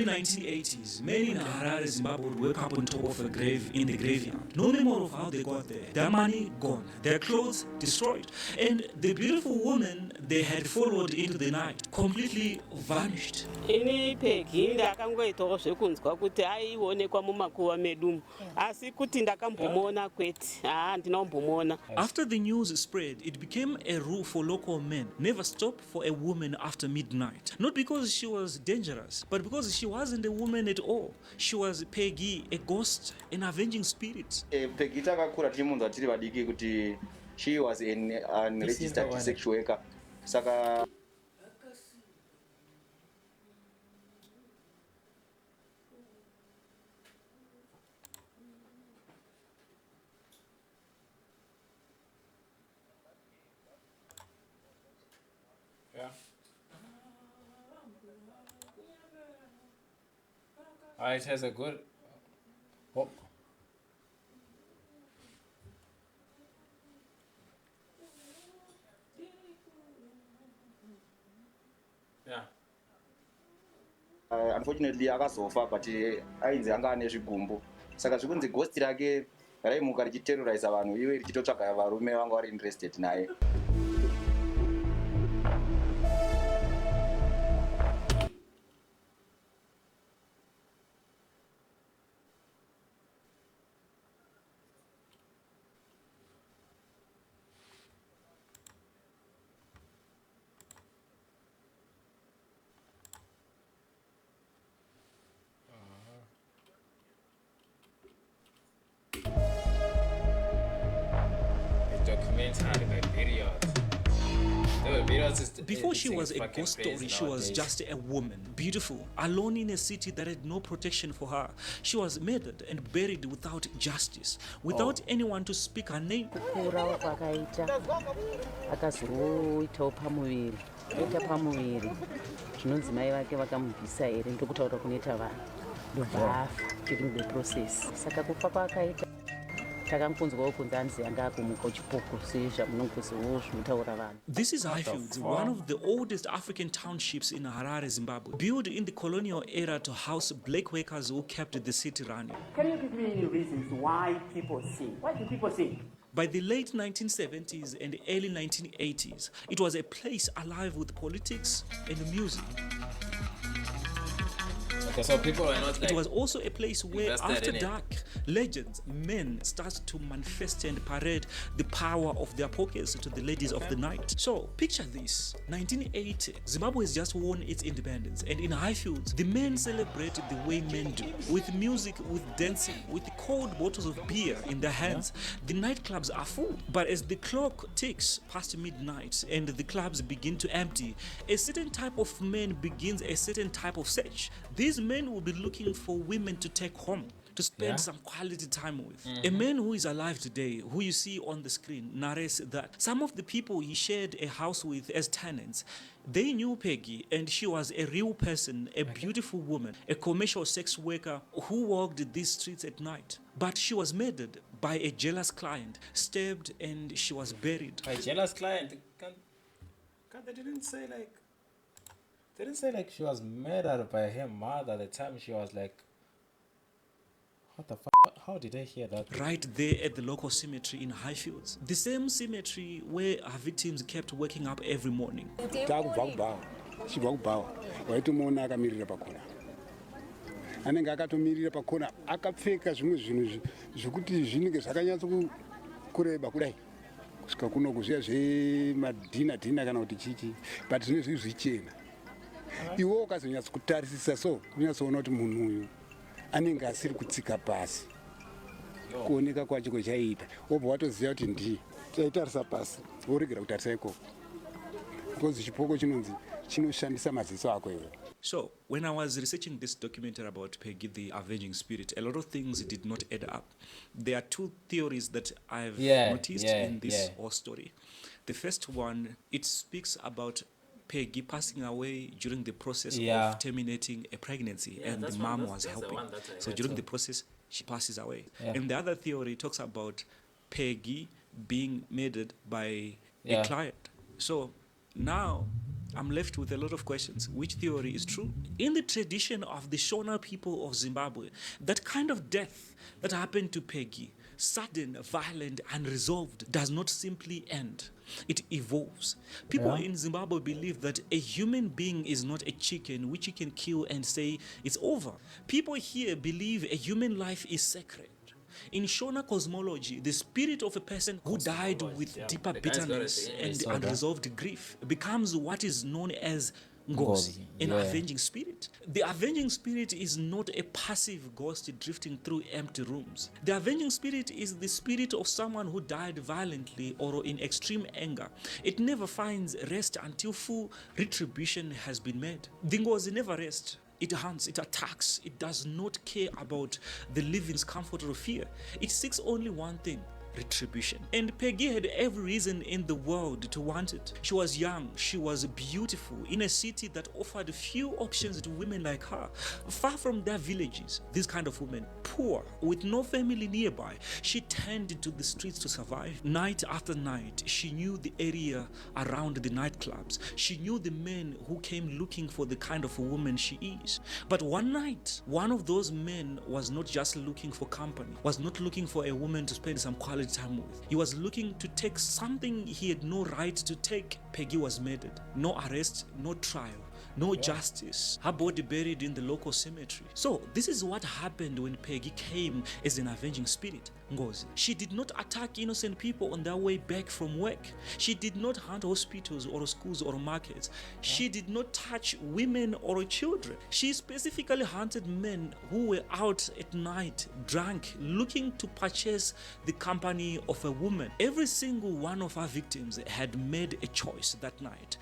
In the 1980s, men in Harare, Zimbabwe would wake up on top of a grave in the graveyard. No memory of how they got there. Their money gone, their clothes destroyed, and the beautiful woman they had followed into the night completely vanished. Ini Peggy ndakangoitawo zvekunzwa kuti aionekwa mumakuva medu asi kuti ndakambomuona kwete ndinombomona. After the news spread, it became a rule for local men never stop for a woman after midnight. Not because she was dangerous, but because she wasn't a woman at all. She was Peggy, a ghost, an avenging spirit. Peggy takakura tichimunzwa tiri vadiki kuti she was an unregistered sexual worker. Saka it has a good. Oh. Yeah. Unfortunately akazofa but ainzi anga ane zvigumbu. Saka zvikunzi ghost rake raimuka richiterrorize vanhu iwe richitotsvaga varume vanga vari interested naye. Before she was a ghost story, she was just a woman, beautiful, alone in a city that had no protection for her. She was murdered and buried without justice, without anyone to speak her name. Kukura kwakaita akazoitawo pamuviri oita pamuviri zvinonzi mai vake vakamubvisa here ndokutaura kunoita vanhu ndobva afa during the process. Saka kufa kwakaita takangunzwawo kunzi anzi anga akumuka uchipuku sezvamunongoziwo zvinotaura vanhu. This is Highfields, one of the oldest African townships in Harare, Zimbabwe, built in the colonial era to house black workers who kept the city running. Can you give me any reasons why people sing? Why do people sing? By the late 1970s and early 1980s, it was a place alive with politics and music. Okay, so people are not like. It was also a place where, after in dark, legends, men start to manifest and parade the power of their pockets to the ladies of the night. So, picture this. 1980, Zimbabwe has just won its independence, and in Highfields, the men celebrate the way men do, with music, with dancing, with cold bottles of beer in their hands. The nightclubs are full, but as the clock ticks past midnight and the clubs begin to empty, a certain type of man begins a certain type of search. These men will be looking for women to take home, to spend some quality time with. A man who is alive today, who you see on the screen, narrates that some of the people he shared a house with as tenants, they knew Peggy, and she was a real person, a beautiful woman, a commercial sex worker who walked these streets at night. But she was murdered by a jealous client, stabbed, and she was buried. A jealous client? They didn't say like. They didn't say like she was murdered by her mother at the time. She was like. What the fuck? How did I hear that? Right there at the local cemetery in Highfields. The same cemetery where her victims kept waking up every morning. Anenge akatomirira pakona akapfeka zvimwe zvinhu zvekuti zvinenge zvakanyatsokureba kudai kusvika kuno kuziya zvemadhina kana kuti chichi but zvine zvinhu zvichena iwo ukazonyatsotarisisa so unyatsoona kuti munhu uyu anenge asiri kutsika pasi kuoneka kwacho kwachaita wobva watoziva kuti ndii taitarisa pasi woregera kutarisa ikoko because chipoko chinonzi chinoshandisa maziso ako iwe. So, when I was researching this documentary about Peggy the Avenging Spirit, a lot of things did not add up. There are two theories that I've noticed in this whole story. The first one, it speaks about Peggy passing away during the process of terminating a pregnancy, and the mom was helping. So during the process, she passes away. And the other theory talks about Peggy being murdered by a client. So now I'm left with a lot of questions. Which theory is true? In the tradition of the Shona people of Zimbabwe, that kind of death that happened to Peggy, sudden, violent, unresolved, does not simply end. It evolves. People in Zimbabwe believe that a human being is not a chicken which you can kill and say it's over. People here believe a human life is sacred. In Shona cosmology, the spirit of a person who died with deeper bitterness and unresolved grief becomes what is known as Ngozi, an avenging spirit. The avenging spirit is not a passive ghost drifting through empty rooms. The avenging spirit is the spirit of someone who died violently or in extreme anger. It never finds rest until full retribution has been made. The Ngozi never rests. It hunts, it attacks, it does not care about the living's comfort or fear. It seeks only one thing: retribution. And Peggy had every reason in the world to want it. She was young, she was beautiful, in a city that offered few options to women like her. Far from their villages, these kind of women, poor, with no family nearby, she turned to the streets to survive. Night after night, she knew the area around the nightclubs. She knew the men who came looking for the kind of woman she is. But one night, one of those men was not just looking for company, was not looking for a woman to spend some quality time with. He was looking to take something he had no right to take. Peggy was murdered. No arrest, no trial, no justice. Her body buried in the local cemetery. So this is what happened when Peggy came as an avenging spirit. Ngozi. She did not attack innocent people on their way back from work. She did not hunt hospitals or schools or markets. She did not touch women or children. She specifically hunted men who were out at night, drunk, looking to purchase the company of a woman. Every single one of our victims had made a choice that night.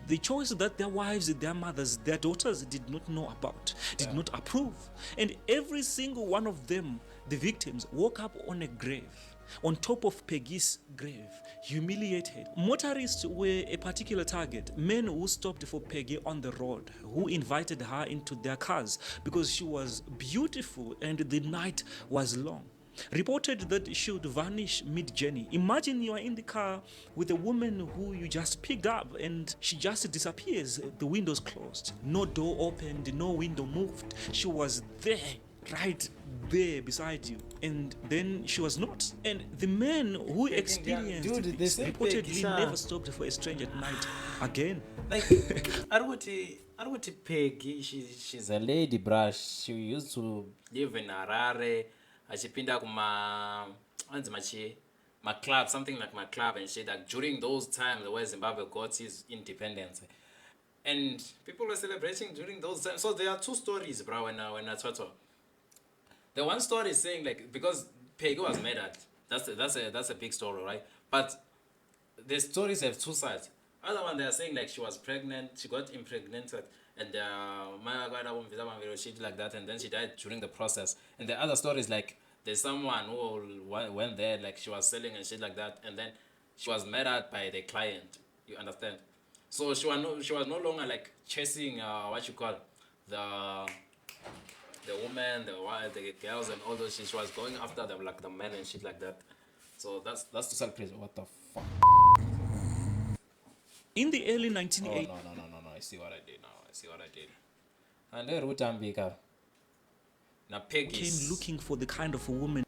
The choice that their wives, their mothers, their daughters did not know about, did not approve. And every single one of them, the victims, woke up on a grave, on top of Peggy's grave, humiliated. Motorists were a particular target. Men who stopped for Peggy on the road, who invited her into their cars because she was beautiful and the night was long. Reported that she would vanish mid-journey. Imagine you are in the car with a woman who you just picked up and she just disappears. The windows closed, no door opened, no window moved. She was there, right there beside you, and then she was not. And the men who experienced this reportedly never stopped for a stranger at night again. Like, Aruti Peggy, she's a lady, bruh. She used to live in Harare. Achipinda kuma my club, something like my club and shit. Like during those times where Zimbabwe got its independence, and people were celebrating during those times. So there are two stories, bro. When I talk, the one story is saying like because Peggy was murdered. That's a big story, right? But the stories have two sides. Other one they are saying like she was pregnant, she got impregnated, and shit like that, and then she died during the process. And the other story is like there's someone who went there, like she was selling and shit like that, and then she was murdered by the client. You understand? So she was no longer like chasing what you call the women, the girls and all those shit. She was going after them like the men and shit like that. So that's to sell crazy. What the fuck? In the early 1980s. No. I see what I did. And then Rutambika. Now Peggy came looking for the kind of a woman.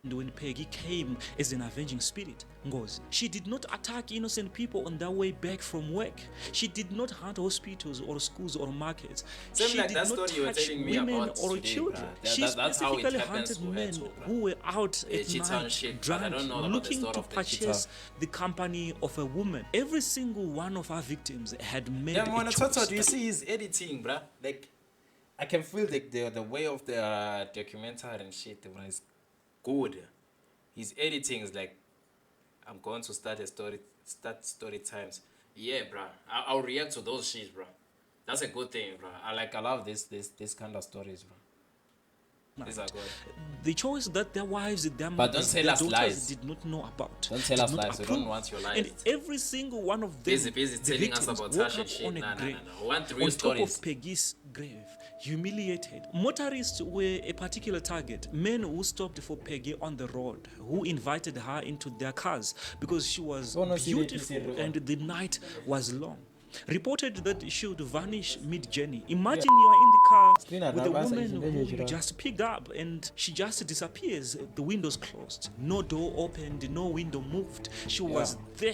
And when Peggy came as an avenging spirit, Ngozi, she did not attack innocent people on their way back from work. She did not hunt hospitals or schools or markets. She like did that not story you were touch telling me women about or today, children. bruh. She That's how it specifically happens hunted to her men too, bruh. who were out at cheats night, on shit, but I drunk, don't know about the looking story to of the purchase the company of a woman. Every single one of our victims had made Then a when I choice. talk, do you see his editing, bruh? Like, I can feel the way of the documentary and shit, bruh. It's good. His editing is like, I'm going to start story times. Yeah, bruh. I'll react to those shit, bruh. That's a good thing, bruh. I love this kind of stories, bruh. These are good. The choice that their wives, their But don't mothers, tell their us daughters lies. did not know about. Don't tell did us not lies. We don't approve. want your lies. And every single one of them, Busy the telling us victims, about woke Tash and up shit. on a No, no, grave, no. We want real on top stories. of Peggy's grave, humiliated. Motorists were a particular target. Men who stopped for Peggy on the road, who invited her into their cars because she was beautiful and the night was long. Reported that she would vanish mid-journey. Imagine you are in the car with a woman who you just picked up and she just disappears. The windows closed, no door opened, no window moved. She was there,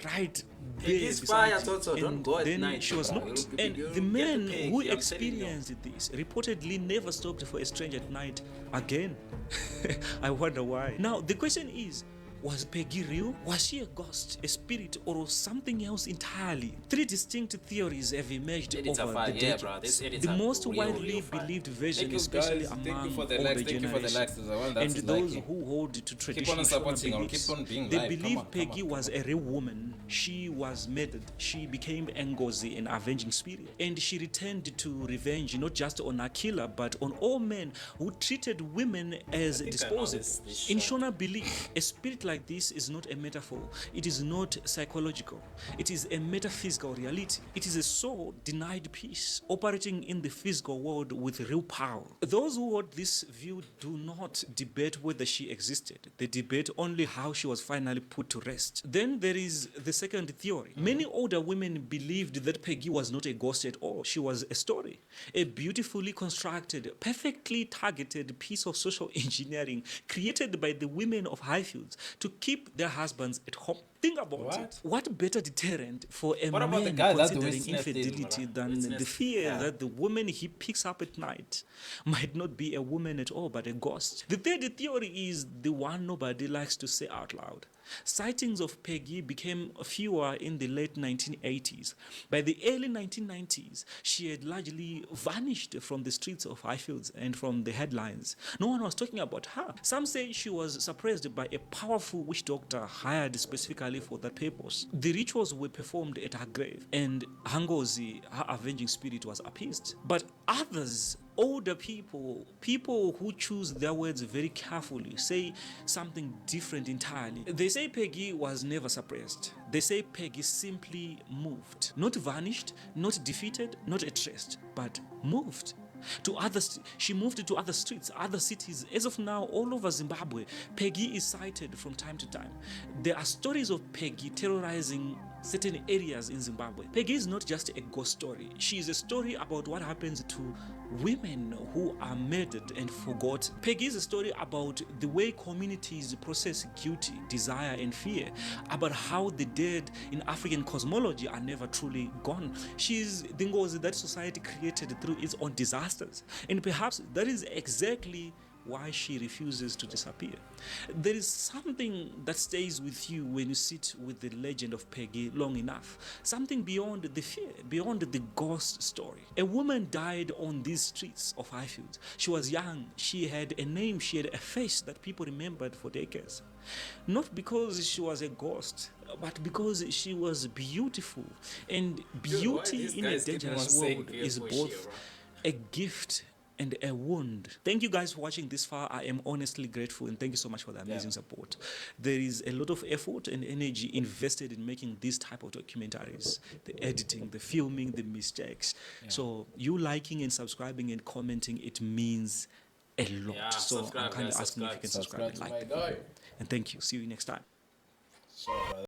right there. is fire, beside you. Toto. Don't And go at then night, she was bro. not. You'll And get the to men pay, who I'm telling you. experienced this reportedly never stopped for a stranger at night again. I wonder why. Now the question is, was Peggy real? Was she a ghost, a spirit, or something else entirely? Three distinct theories have emerged Edits are over fire. the Yeah, decades. bro. This edits The are most real, widely real fire. believed version, Thank you, especially guys. Thank you among for the older likes. Thank you for the generation, likes. There's one and that's those liking. who hold to Keep on traditional supporting. I'll beliefs, keep on being they live. believe Come on, Peggy come on, was a real woman. She was murdered. She became Ngozi, an avenging spirit, and she returned to revenge not just on her killer, but on all men who treated women as disposable. this In show. Shona belief, a spirit like this is not a metaphor. It is not psychological. It is a metaphysical reality. It is a soul denied peace, operating in the physical world with real power. Those who hold this view do not debate whether she existed. They debate only how she was finally put to rest. Then there is the second theory. Many older women believed that Peggy was not a ghost at all. She was a story, a beautifully constructed, perfectly targeted piece of social engineering created by the women of Highfields to keep their husbands at home. Think about it. What better deterrent for a What about the man guys that do considering witness thing, infidelity brother? than the Witness- fear yeah. that the woman he picks up at night might not be a woman at all, but a ghost? The third theory is the one nobody likes to say out loud. Sightings of Peggy became fewer in the late 1980s. By the early 1990s, she had largely vanished from the streets of Highfields and from the headlines. No one was talking about her. Some say she was suppressed by a powerful witch doctor hired specifically for that purpose. The rituals were performed at her grave, and Ngozi, her avenging spirit, was appeased. But others, older people, people who choose their words very carefully, say something different entirely. They say Peggy was never suppressed. They say Peggy simply moved. Not vanished, not defeated, not erased, but moved. To others, she moved to other streets, other cities. As of now, all over Zimbabwe, Peggy is cited from time to time. There are stories of Peggy terrorizing certain areas in Zimbabwe. Peggy is not just a ghost story. She is a story about what happens to women who are murdered and forgotten. Peggy is a story about the way communities process guilt, desire, and fear, about how the dead in African cosmology are never truly gone. She is the Ngozi that society created through its own disasters. And perhaps that is exactly why she refuses to disappear. There is something that stays with you when you sit with the legend of Peggy long enough. Something beyond the fear, beyond the ghost story. A woman died on these streets of Highfields. She was young. She had a name. She had a face that people remembered for decades. Not because she was a ghost, but because she was beautiful. And beauty in a dangerous world is both a gift and a wound. Thank you guys for watching this far. I am honestly grateful, and thank you so much for the amazing support. There is a lot of effort and energy invested in making these type of documentaries, the editing, the filming, the mistakes. So you liking and subscribing and commenting, it means a lot. Yeah, so I'm subscribe, kind of guys, asking if you can subscribe and to like my the video. guy. And thank you. See you next time.